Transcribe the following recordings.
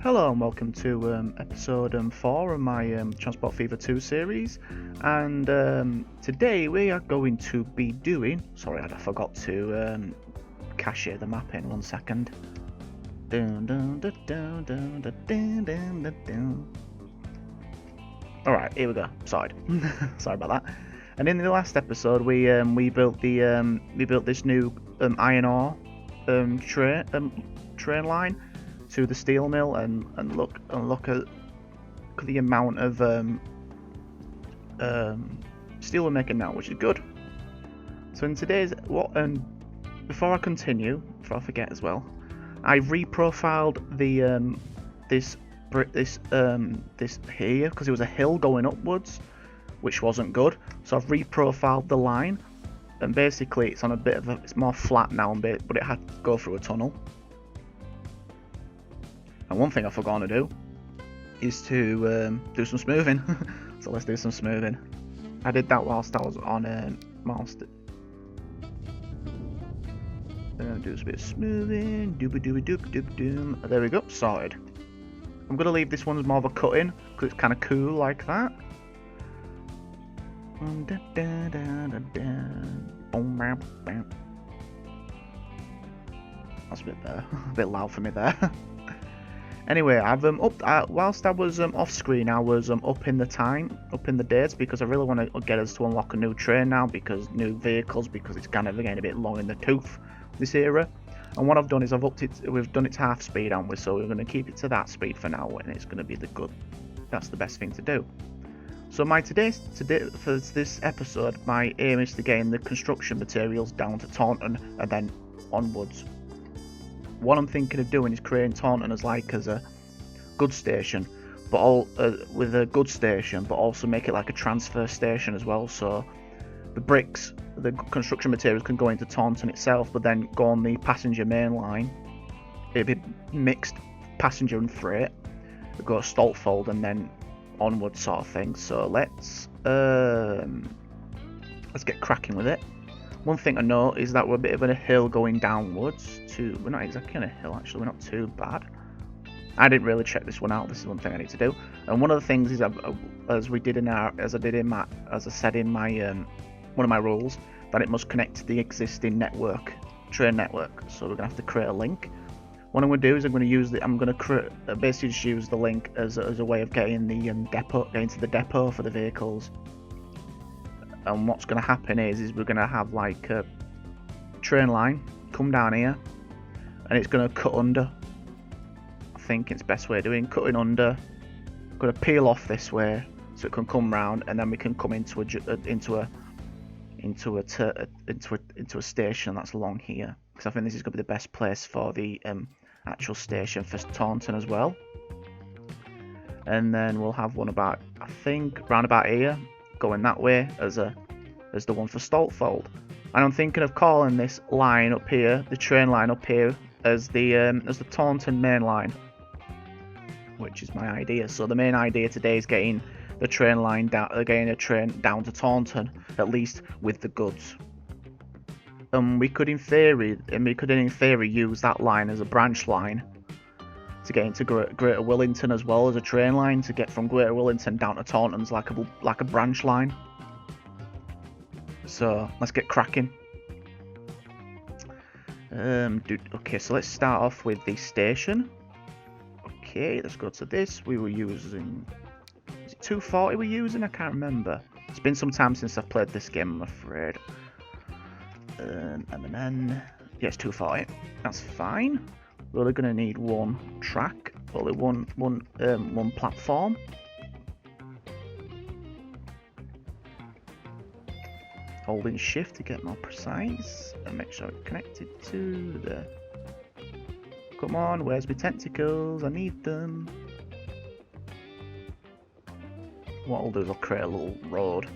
Hello and welcome to episode 4 of my Transport Fever 2 series, and today we are going to be doing, sorry I forgot to cache the map in 1 second. Alright, here we go, sorry. Sorry about that. And in the last episode we built this new iron ore train line to the steel mill, and look at the amount of steel we're making now, which is good. So in today's before I continue, before I forget as well, I reprofiled the this here because it was a hill going upwards, which wasn't good. So I've reprofiled the line, and basically it's on a bit of it's more flat now, but it had to go through a tunnel. And one thing I forgot to do is to do some smoothing. So let's do some smoothing. I did that whilst I was on master. Do a bit of smoothing. Doom. There we go. Sorted. I'm gonna leave this one as more of a cut-in because it's kind of cool like that. That's a bit better. A bit loud for me there. Anyway, I've whilst I was off screen, I was up in the dates, because I really want to get us to unlock a new train now, because new vehicles, because it's kind of getting a bit long in the tooth this era. And what I've done is we've done it to half speed, haven't we? So we're going to keep it to that speed for now, and it's going to be that's the best thing to do. So today for this episode, my aim is to gain the construction materials down to Taunton and then onwards. What I'm thinking of doing is creating Taunton as a goods station, but with a goods station, but also make it like a transfer station as well. So the bricks, the construction materials can go into Taunton itself, but then go on the passenger main line. It'd be mixed passenger and freight. It'd go to Stoltfold and then onward sort of thing. So let's get cracking with it. One thing to note is that we're a bit of a hill going downwards to. We're not exactly on a hill, actually. We're not too bad. I didn't really check this one out. This is one thing I need to do. And one of the things is, as I said in my one of my rules, that it must connect to the existing train network. So we're gonna have to create a link. What I'm gonna do is I'm gonna basically just use the link as a way of getting the getting to the depot for the vehicles. And what's going to happen is we're going to have like a train line come down here, and it's going to cut under. I think it's the best way of doing cutting under. Going to peel off this way so it can come round, and then we can come into a station that's along here, because I think this is going to be the best place for the actual station for Taunton as well. And then we'll have one about, I think, round about here, going that way as the one for Stoltfold. And I'm thinking of calling this line up here, the train line up here, as the Taunton main line, which is my idea. So the main idea today is getting the train line down, getting a train down to Taunton, at least with the goods. We could in theory use that line as a branch line to get into Greater Willington, as well as a train line to get from Greater Willington down to Taunton's like a branch line. So let's get cracking. Okay, so let's start off with the station. Okay, let's go to this. We were using, is it 240 we're using? I can't remember. It's been some time since I've played this game, I'm afraid. Yeah, it's 240. That's fine. We're only going to need one track, only one platform. Holding shift to get more precise and make sure it's connected to the. Come on, where's my tentacles? I need them. What I'll do is I'll create a little road.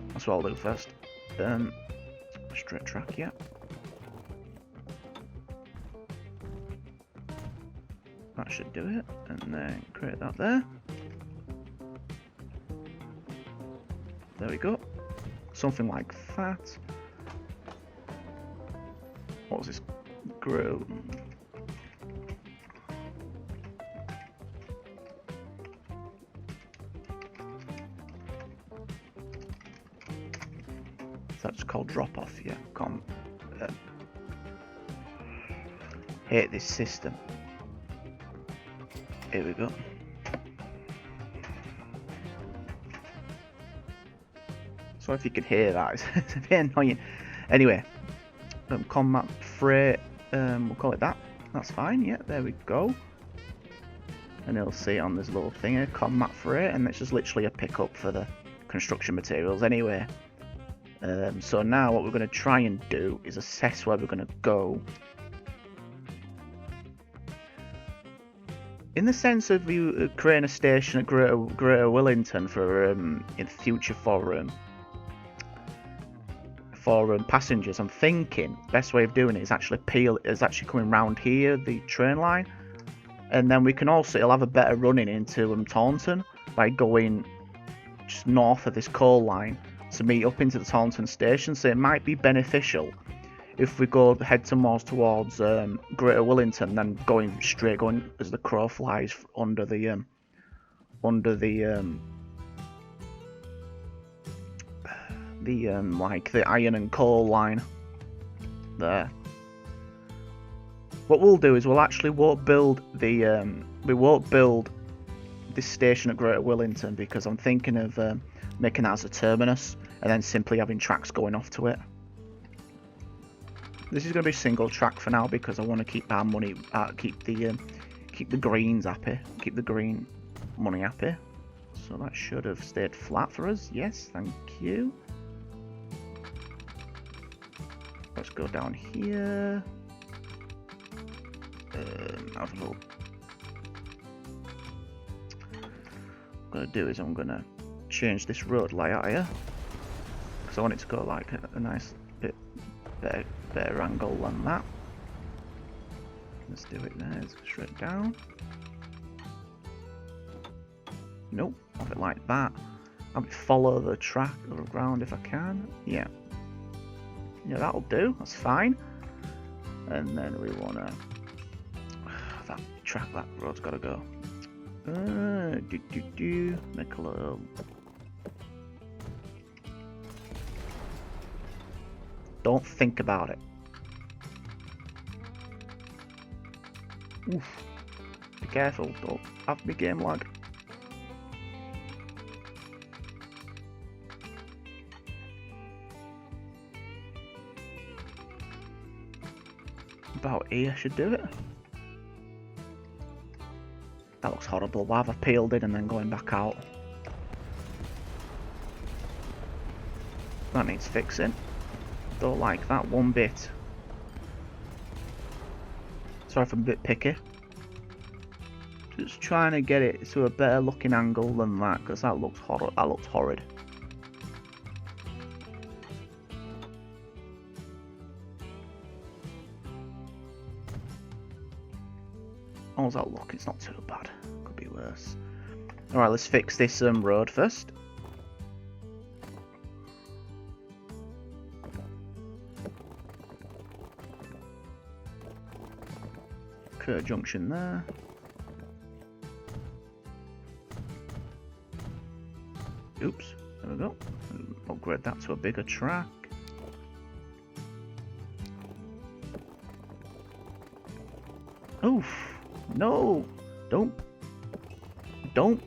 That's what I'll do first. Straight track, yeah. That should do it, and then create that there. There we go. Something like that. What was this? Grow. That's called drop off. Yeah. Hate this system. Here we go. Sorry if you can hear that. It's a bit annoying. Anyway, combat freight. We'll call it that. That's fine. Yeah, there we go. And you'll see on this little thing here, combat freight, and it's just literally a pickup for the construction materials. Anyway, so now what we're going to try and do is assess where we're going to go. In the sense of you creating a station at Greater Wellington for in the future for passengers, I'm thinking best way of doing it is actually coming round here, the train line, and then we can also it'll have a better running into Taunton by going just north of this coal line to meet up into the Taunton station. So it might be beneficial if we head towards Greater Wellington, then going as the crow flies under the like the iron and coal line there. What we'll do is we won't build this station at Greater Wellington, because I'm thinking of making that as a terminus and then simply having tracks going off to it. This is going to be single track for now because I want to keep our money, keep the greens happy, keep the green money happy. So that should have stayed flat for us. Yes, thank you. Let's go down here. Have a look. What I'm going to do is I'm going to change this road layout here, because I want it to go like a nice bit better angle than that. Let's do it there. Let's go straight down. Nope, have it like that. I'll follow the track or ground if I can. Yeah, that'll do. That's fine. And then we wanna that road's gotta go. Make a little. Don't think about it. Oof. Be careful, don't have me game lag. About here should do it. That looks horrible. Why have I peeled in and then going back out? That needs fixing. Don't like that one bit. Sorry if I'm a bit picky. Just trying to get it to a better looking angle than that, because that looks horrid. That looks horrid. How's that look? It's not too bad. Could be worse. Alright, let's fix this road first. Junction there. Oops, there we go. Upgrade that to a bigger track. Oof, no, don't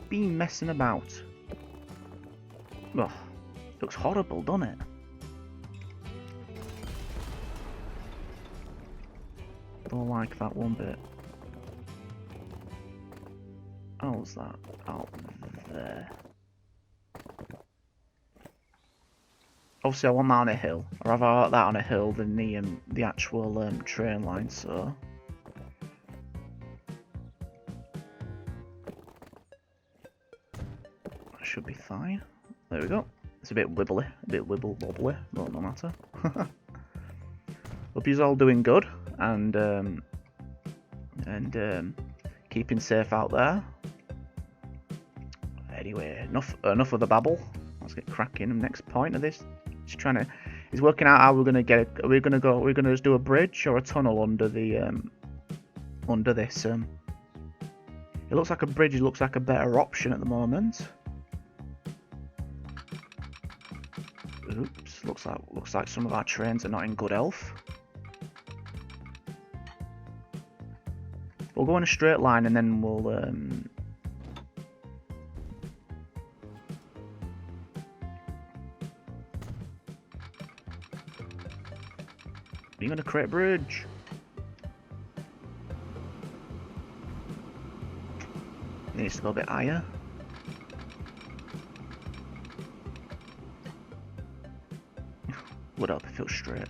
be messing about. Ugh, looks horrible, doesn't it? Don't like that one bit. How's that out there? Obviously, I want that on a hill. Or rather, I want that on a hill than the actual train line. So that should be fine. There we go. It's a bit wibbly, a bit wibble wobbly, but no matter. Hope you're all doing good and keeping safe out there. Anyway, enough of the babble. Let's get cracking. Next point of this, he's working out how we're gonna get it. Are we gonna just do a bridge or a tunnel under the under this? It looks like a bridge. It looks like a better option at the moment. Oops, looks like some of our trains are not in good health. We'll go in a straight line and then we'll Are you gonna create a bridge? Needs to go a bit higher. Would help if it was straight.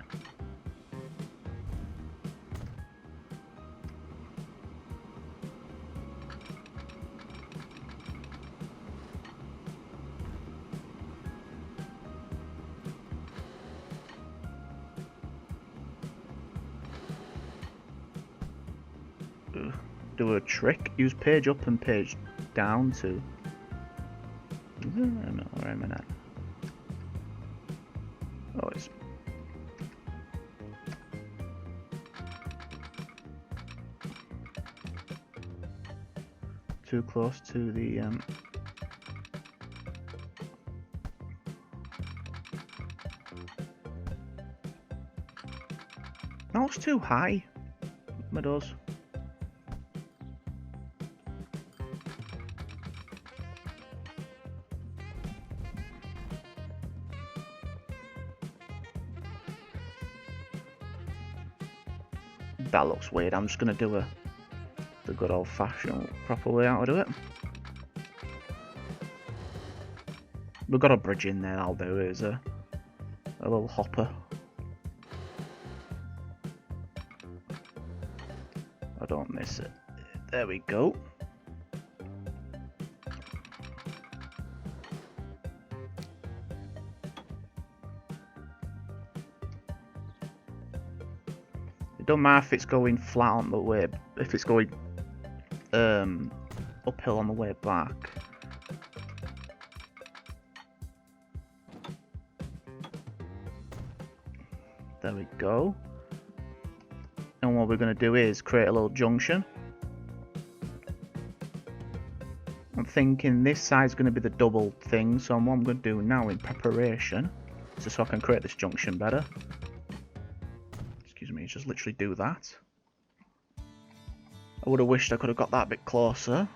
Do a trick. Use page up and page down to. No, where am I at? Oh, it's. Too close to the. No, it's too high. It does. That looks weird. I'm just gonna do the good old-fashioned proper way how to do it. We've got a bridge in there. I'll do it as a little hopper. I don't miss it. There we go. It don't matter if it's going flat on the way, if it's going uphill on the way back. There we go. And what we're going to do is create a little junction. I'm thinking this side's going to be the double thing, so what I'm going to do now in preparation, just so I can create this junction better. Excuse me, just literally do that. I would have wished I could have got that a bit closer.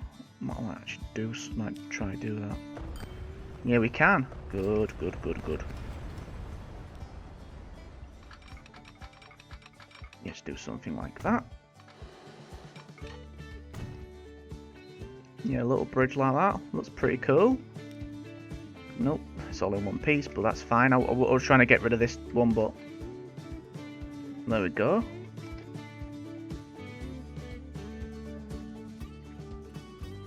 What I'll actually do, might try to do that. Yeah, we can. Good, good, good, good. Let's do something like that. Yeah, a little bridge like that. Looks pretty cool. Nope, it's all in one piece, but that's fine. I was trying to get rid of this one, but there we go.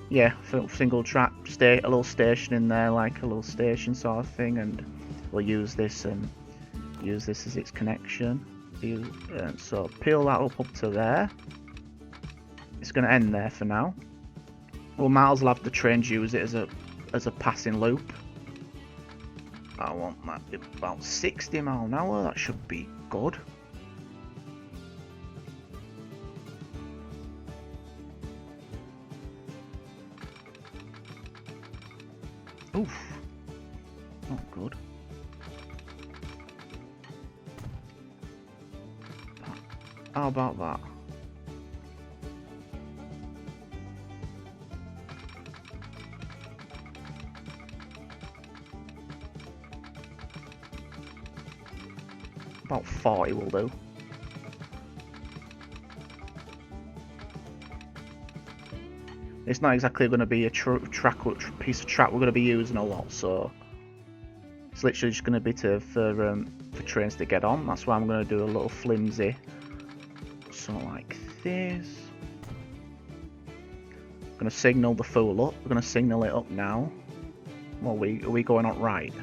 Yeah, single track, a little station in there, like a little station sort of thing, and we'll use this and use this as its connection. So peel that up to there. It's going to end there for now. Well, Miles will have the trains use it as a passing loop. I want that about 60 miles an hour. That should be good. Oof, not good. How about that? About 40 will do. It's not exactly going to be a piece of track we're going to be using a lot, so it's literally just going to be for trains to get on. That's why I'm going to do a little flimsy, so like this. I'm going to signal the fool up. We're going to signal it up now. Well, are we going on right?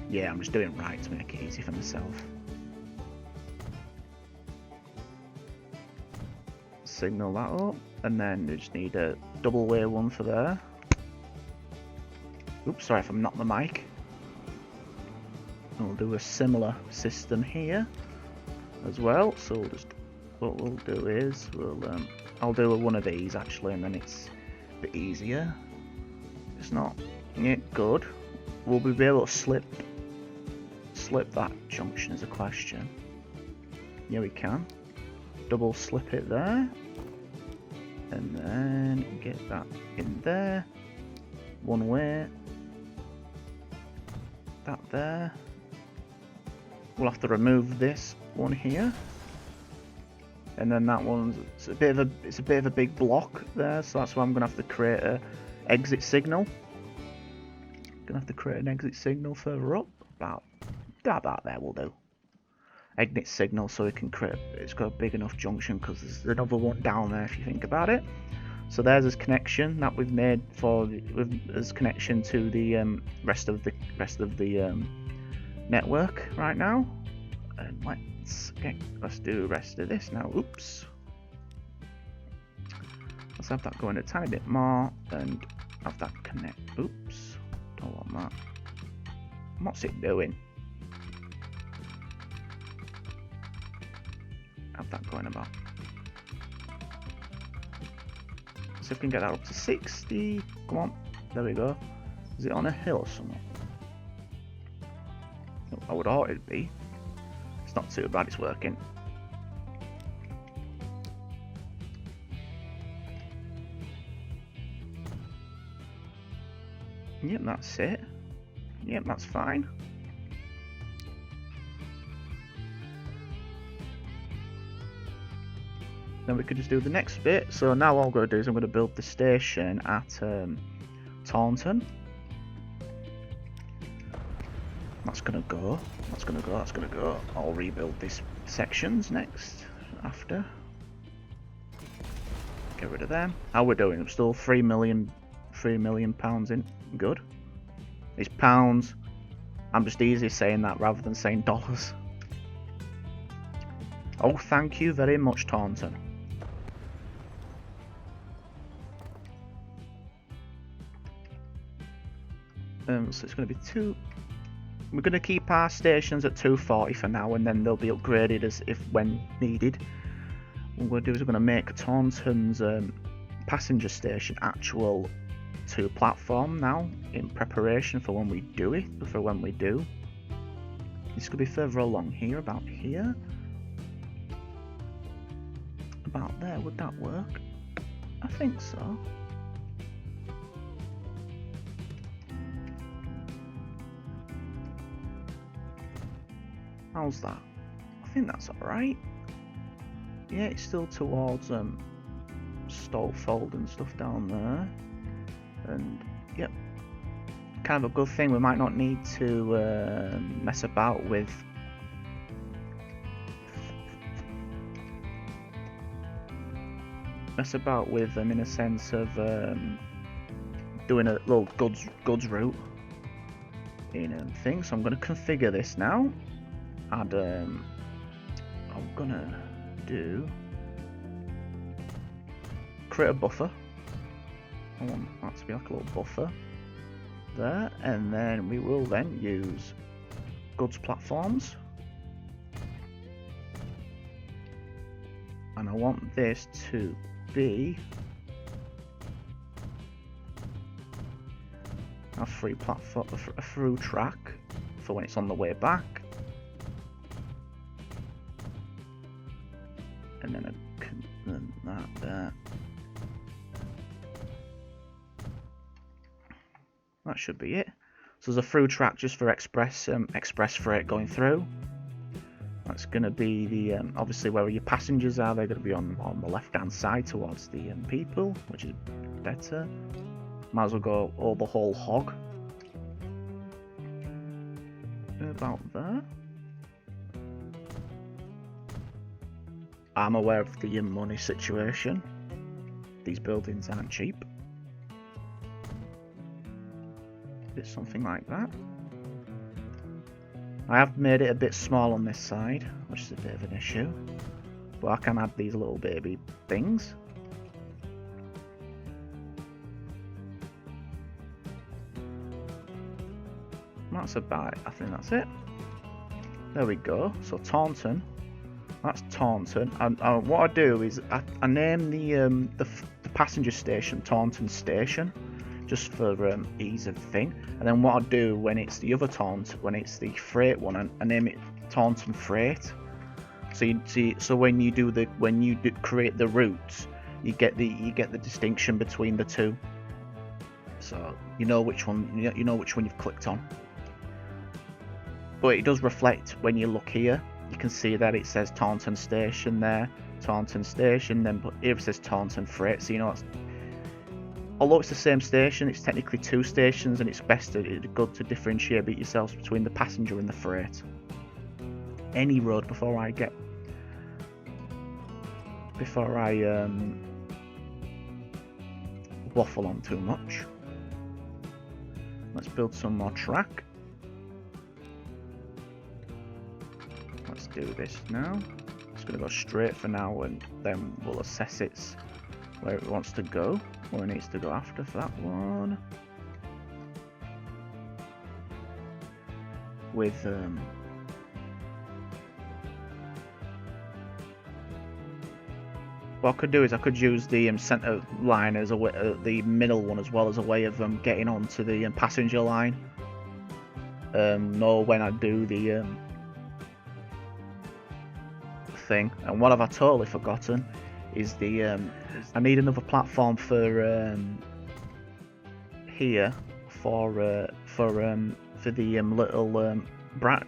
Yeah, I'm just doing right to make it easy for myself. Signal that up, and then we just need a double way one for there. Oops, sorry if I'm not the mic. We'll do a similar system here as well. So we'll just, what we'll do is I'll do one of these actually, and then it's a bit easier. It's not yet good. We'll be able to slip slip that junction is a question. Yeah, we can. Double slip it there. And then get that in there. One way. That there. We'll have to remove this one here. And then that one's it's a bit of a big block there, so that's why I'm gonna have to create a exit signal. Gonna have to create an exit signal further up. About there will do. Exit signal so we can create. It's got a big enough junction because there's another one down there if you think about it. So there's his connection that we've made for his connection to the rest of the network right now. And let's do the rest of this now. Oops. Let's have that going a tiny bit more and have that connect. Oops. Don't want that. What's it doing? Have that going about. So if we can get that up to 60. Come on. There we go. Is it on a hill or something? I would ought it be. It's not too bad, it's working. Yep, that's it. Yep, that's fine. Then we could just do the next bit. So now all I'm going to do is I'm going to build the station at Taunton. That's going to go. That's going to go. That's going to go. I'll rebuild these sections next. After. Get rid of them. How we're doing? I'm still 3 million pounds in. Good. It's pounds. I'm just easier saying that rather than saying dollars. Oh, thank you very much, Taunton. So it's going to be two. We're going to keep our stations at 240 for now, and then they'll be upgraded as if when needed. What we're going to do is we're going to make Taunton's passenger station actual to platform now in preparation for when we do it. For when we do, this could be further along here, about here, about there. Would that work? I think so. How's that? I think that's alright. Yeah, it's still towards Stolfold and stuff down there. And yep, kind of a good thing. We might not need to mess about with them in a sense of doing a little goods route in things. So I'm going to configure this now. And I'm gonna do create a buffer. I want that to be like a little buffer there, and then we will then use goods platforms, and I want this to be a free platform, a through track for when it's on the way back. And then that there. That should be it. So there's a through track just for express freight going through. That's going to be the obviously where your passengers are. They're going to be on the left hand side towards the people, which is better. Might as well go all the whole hog. About there. I'm aware of the money situation. These buildings aren't cheap. It's something like that. I have made it a bit small on this side, which is a bit of an issue. But I can add these little baby things. That's about it. I think that's it. There we go. So Taunton. That's Taunton. And what I do is I name the passenger station Taunton Station, just for ease of thing. And then what I do when it's the other taunt, when it's the freight one, I name it Taunton Freight. So you see, so when you create the routes, you get the distinction between the two. So you know which one you've clicked on. But it does reflect when you look here. You can see that it says Taunton Station there, Taunton Station. Then but here it says Taunton Freight. So you know, although it's the same station, it's technically two stations, and it's good to differentiate yourselves between the passenger and the freight. Any road before I waffle on too much. Let's build some more track. Let's do this now. It's going to go straight for now, and then we'll assess its where it wants to go, where it needs to go after for that one. With what I could do is I could use the centre line as a way, the middle one as well, as a way of getting onto the passenger line. Nor when I do the thing. And what have I totally forgotten is the I need another platform for here for the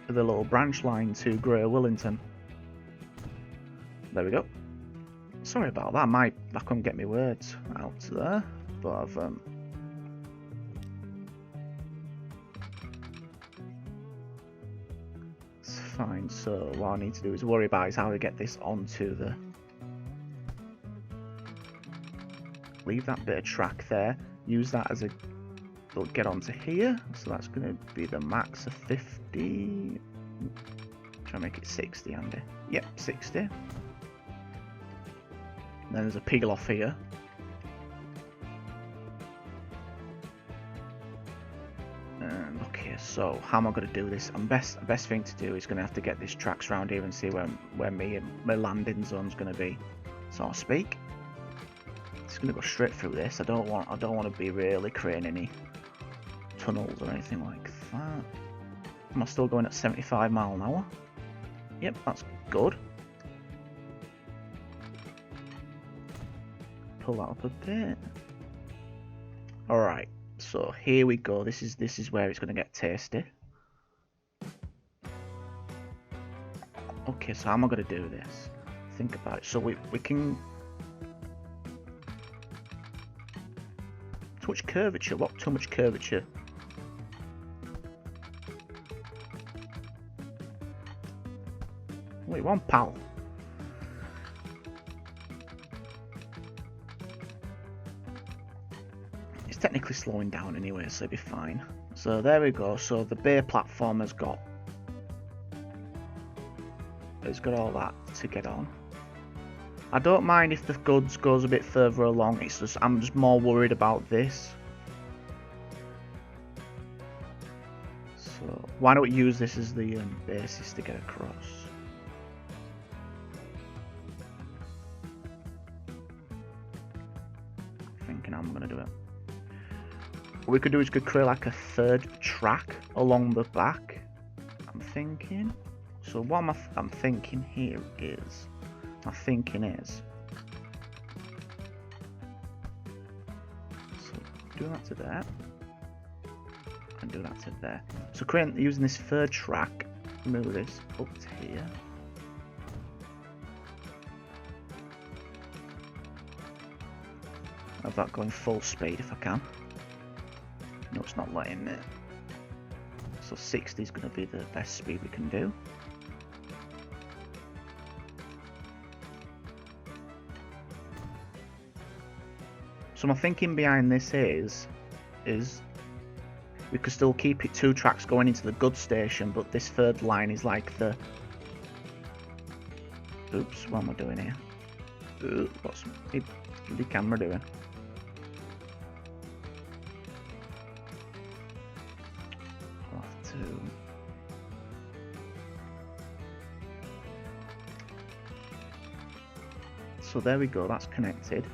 little branch line to Greater Wellington. There we go. Sorry about that. I couldn't get my words out there, but I've it's fine. So what I need to do is worry about is how to get this onto the. Leave that bit of track there. Use that as a. We'll get onto here. So that's going to be the max of 50. Try to make it 60, Andy. Yep, 60. Then there's a peel off here. And okay, so how am I going to do this? And best thing to do is going to have to get this tracks around here and see where my landing zone's going to be, so to speak. It's going to go straight through this. I don't want to be really creating any tunnels or anything like that. Am I still going at 75 miles an hour? Yep, that's good. Pull that up a bit. Alright, so here we go. This is where it's going to get tasty. Okay, so how am I going to do this? Think about it. So we can. Too much curvature. What? Too much curvature. Wait, one pal. It's technically slowing down anyway, so it'll be fine. So there we go. So the bay platform has got all that to get on. I don't mind if the goods goes a bit further along. It's just I'm just more worried about this. So why don't we use this as the basis to get across? Thinking how I'm gonna do it. What we could do is create like a third track along the back. I'm thinking. So what I'm thinking here is. My thinking is. So do that to there. And do that to there. So using this third track, move this up to here. Have that going full speed if I can. No, it's not letting it. So 60 is going to be the best speed we can do. So my thinking behind this is we could still keep it 2 tracks going into the goods station, but this third line is like the. Oops, what am I doing here? What's the camera doing? I'll have to. So there we go. That's connected.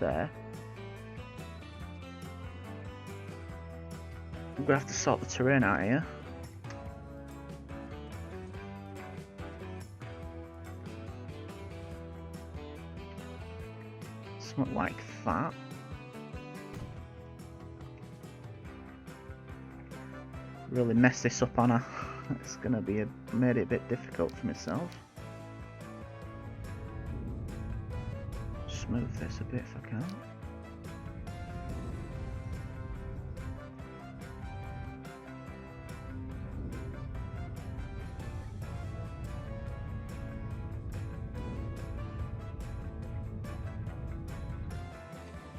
There. I'm gonna have to sort the terrain out here. Something like that. Really mess this up on her. It's gonna be made it a bit difficult for myself. Smooth this a bit if I can.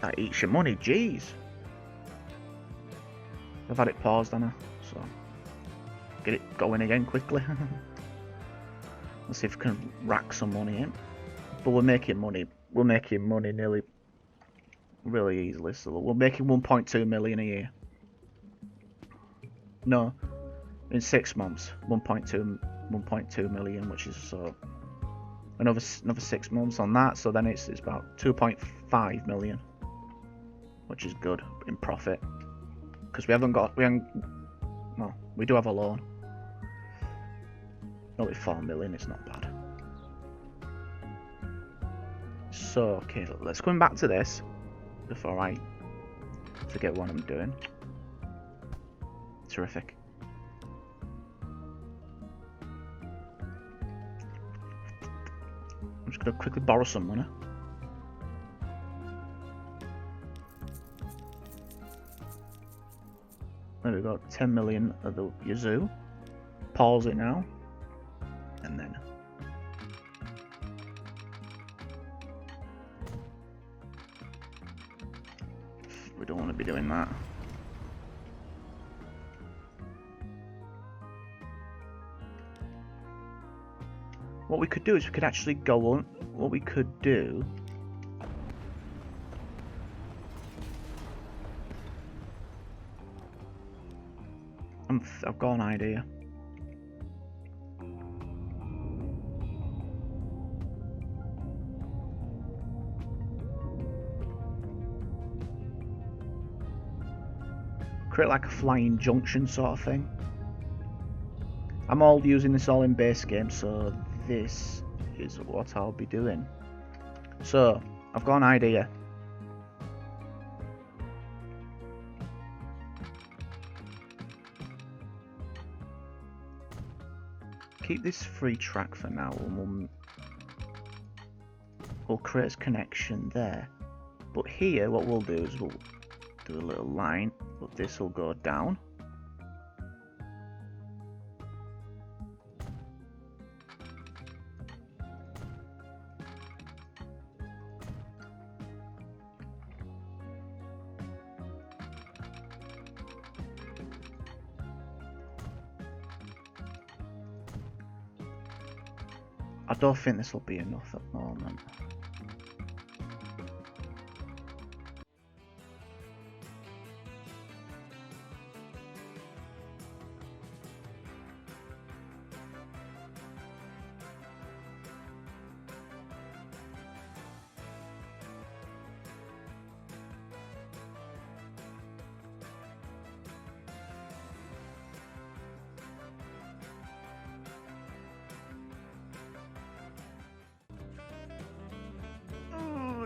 That eats your money, jeez. I've had it paused on her, so get it going again quickly. Let's see if we can rack some money in. But we're making money. We're making money nearly really easily. So we're making 1.2 million a year. No, in 6 months, 1.2 million, which is so another 6 months on that. So then it's about 2.5 million, which is good in profit. Because we haven't, well, we do have a loan. Only 4 million, it's not bad. So, okay, let's come back to this before I forget what I'm doing. Terrific. I'm just going to quickly borrow some money. There we go, 10 million of the Yazoo. Pause it now. And then we don't want to be doing that. What we could do is we could actually go on. What we could do. I've got an idea. Create like a flying junction sort of thing. I'm all using this all in base game, so this is what I'll be doing. So I've got an idea. Keep this free track for now, and we'll create a connection there. But here, what we'll do is we'll do a little line, but this will go down. I don't think this will be enough at the moment.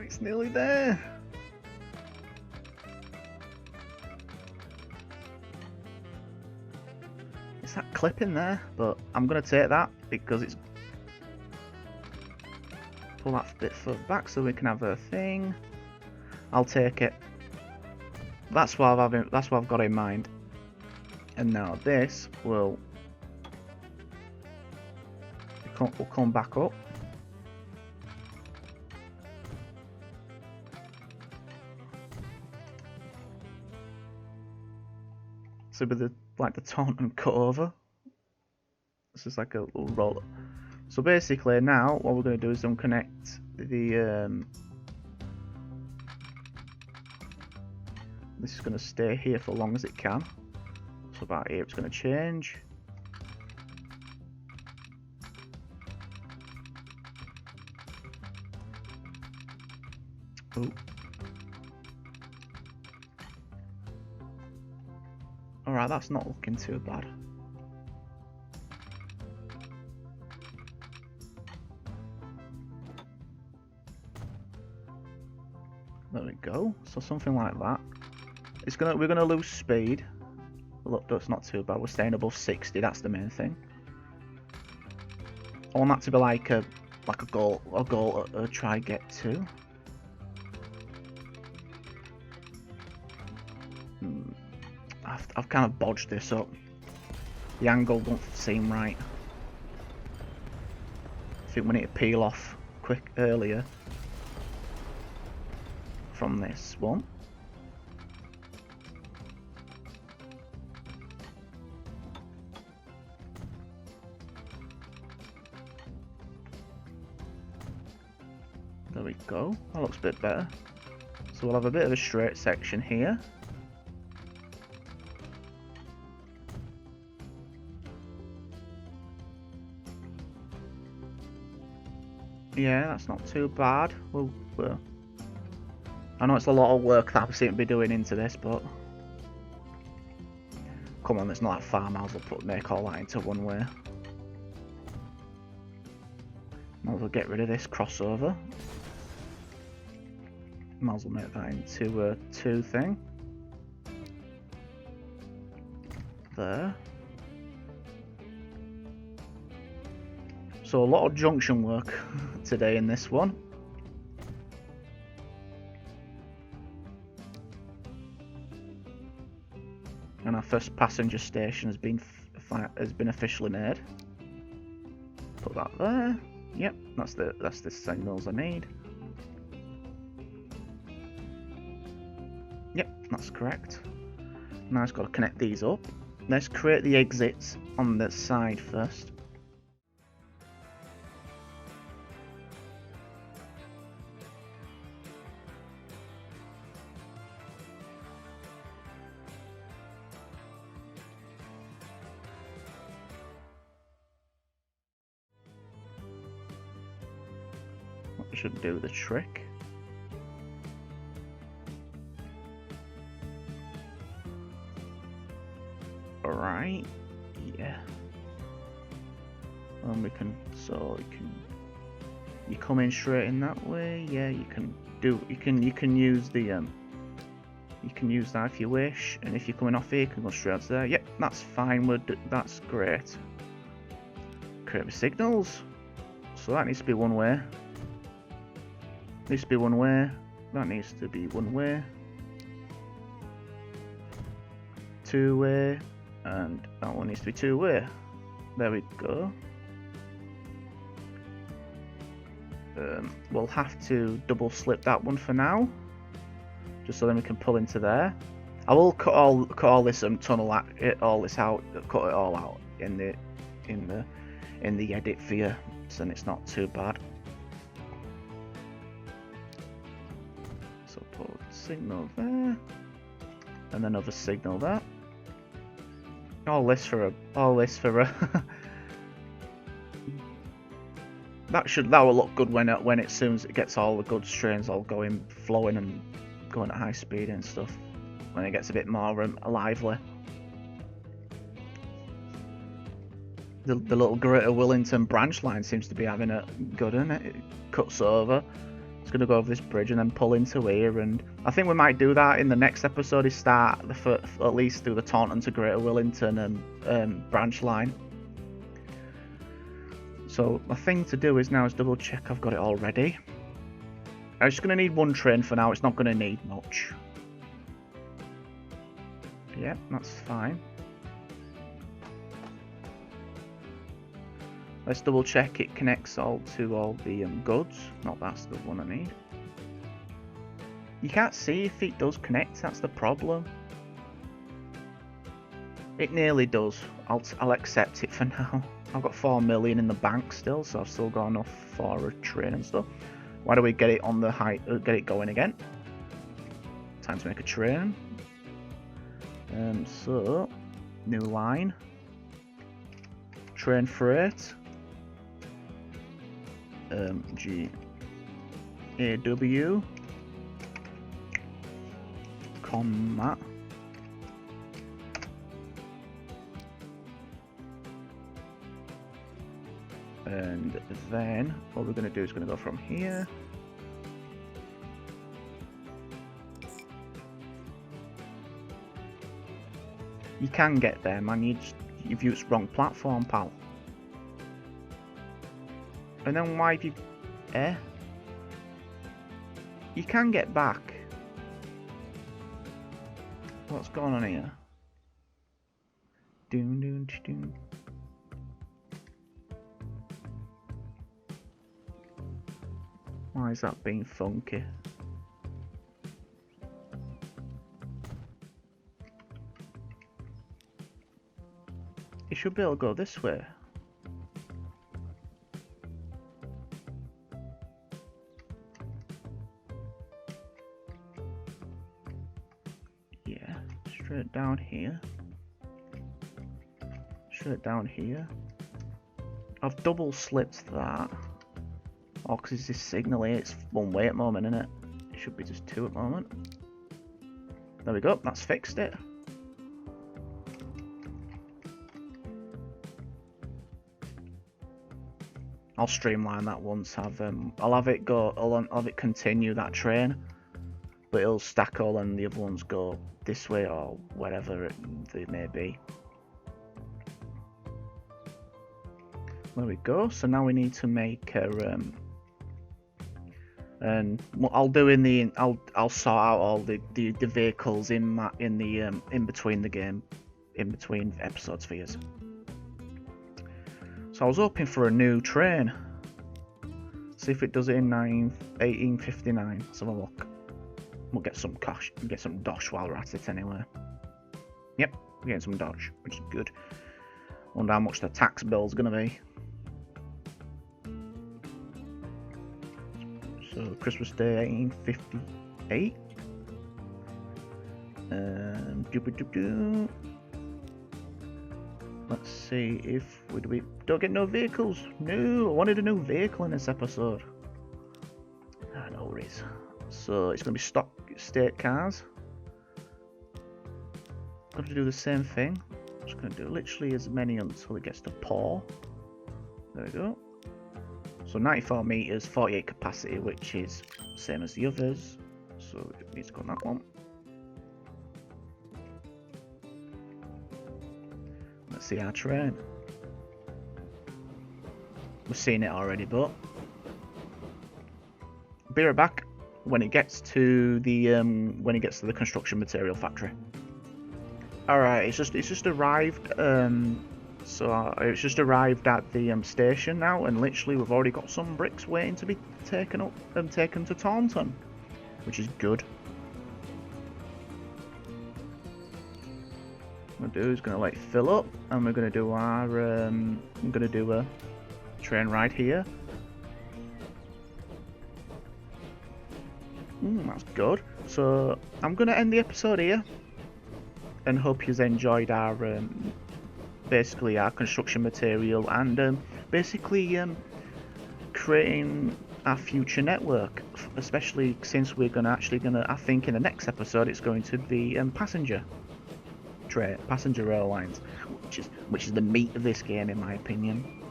It's nearly there. It's that clip in there, but I'm gonna take that because it's pull that bit further back so we can have a thing. I'll take it. That's what I've got in mind. And now this will come back up. So with the Taunton cut over, this is like a little roller. So basically now what we're going to do is unconnect the this is going to stay here for as long as it can. So about here it's going to change. Oh. Alright, that's not looking too bad. There we go. So something like that. We're gonna lose speed. Look, that's not too bad. We're staying above 60. That's the main thing. I want that to be like a goal to try get to. I've kind of bodged this up. The angle don't seem right. I think we need to peel off earlier from this one. There we go. That looks a bit better. So we'll have a bit of a straight section here. Yeah, that's not too bad. I know it's a lot of work that I seem to be doing into this, but come on, there's not that far. Might as well make all that into one way. Might as well get rid of this crossover. Might as well make that into a 2 thing. There. So a lot of junction work today in this one. And our first passenger station has been officially made. Put that there. Yep, that's the signals I need. Yep, that's correct. Now I've got to connect these up. Let's create the exits on the side first. That should do the trick. Alright, yeah. And you come in straight in that way. Yeah, you can use the you can use that if you wish, and if you're coming off here, you can go straight to there. Yep, that's fine. That's great. Create the signals. So that needs to be one way. Needs to be one way. That needs to be one way. 2 way. And that one needs to be 2 way. There we go. We'll have to double slip that one for now, just so then we can pull into there. I will cut all this tunnel all this out, cut it all out in the edit for you, so it's not too bad. So put signal there, and another signal there. All this for a that will look good when it soon as it gets all the good strains all flowing and going at high speed and stuff. When it gets a bit more lively. The little Greater Willington branch line seems to be having a good, isn't it? It cuts over. It's going to go over this bridge and then pull into here, and I think we might do that in the next episode. Is start at least do the Taunton to Greater Willington and branch line. So my thing to do is double check I've got it all ready. I'm just going to need 1 train for now. It's not going to need much. Yeah, that's fine. Let's double check it connects all to the goods. No, that's the one I need. You can't see if it does connect. That's the problem. It nearly does. I'll accept it for now. I've got 4 million in the bank still, so I've still got enough for a train and stuff. Why don't we get it on the get it going again? Time to make a train. So new line. Train freight. GAW. And then what we're going to do is going to go from here. You can get there, man. You've used wrong platform, pal. And then why have you... You can get back. What's going on here? Doon, doon, doon. Why is that being funky? It should be able to go this way. Yeah, straight down here. Straight down here. I've double slipped that. Oh, because it's this signal here, it's one way at the moment, isn't it? It should be just two at the moment. There we go, that's fixed it. I'll streamline that once I'll have it go. I'll have it continue that train, but it'll stack all and the other ones go this way or wherever they may be. There we go. So now we need to make a and what I'll do in the I'll sort out all the vehicles in between the game, in between episodes for you. So I was hoping for a new train. See if it does it in 1859. Let's have a look. We'll get some cash, get some dosh while we're at it anyway. Yep, we're getting some dosh, which is good. Wonder how much the tax bill's gonna be. So Christmas Day 1858. Let's see if we don't get no vehicles. No, I wanted a new vehicle in this episode. No worries. So it's gonna be stock state cars. Got to do the same thing. I'm just gonna do literally as many until it gets to pour. There we go. So 94 meters, 48 capacity, which is same as the others. So we need to go on that one. Let's see our train. We've seen it already, but be right back when it gets to the construction material factory. All right, it's just arrived. So it's just arrived at the station now, and literally we've already got some bricks waiting to be taken up and taken to Taunton, which is good. What I'm gonna do is gonna let it fill up, and we're gonna do our I'm gonna do a train ride here. That's good. So I'm gonna end the episode here, and hope you've enjoyed our basically our construction material and basically creating our future network, especially since we're gonna I think in the next episode it's going to be passenger airlines, which is the meat of this game in my opinion.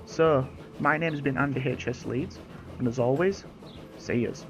So my name has been Andy HS Leeds, and as always, see yous.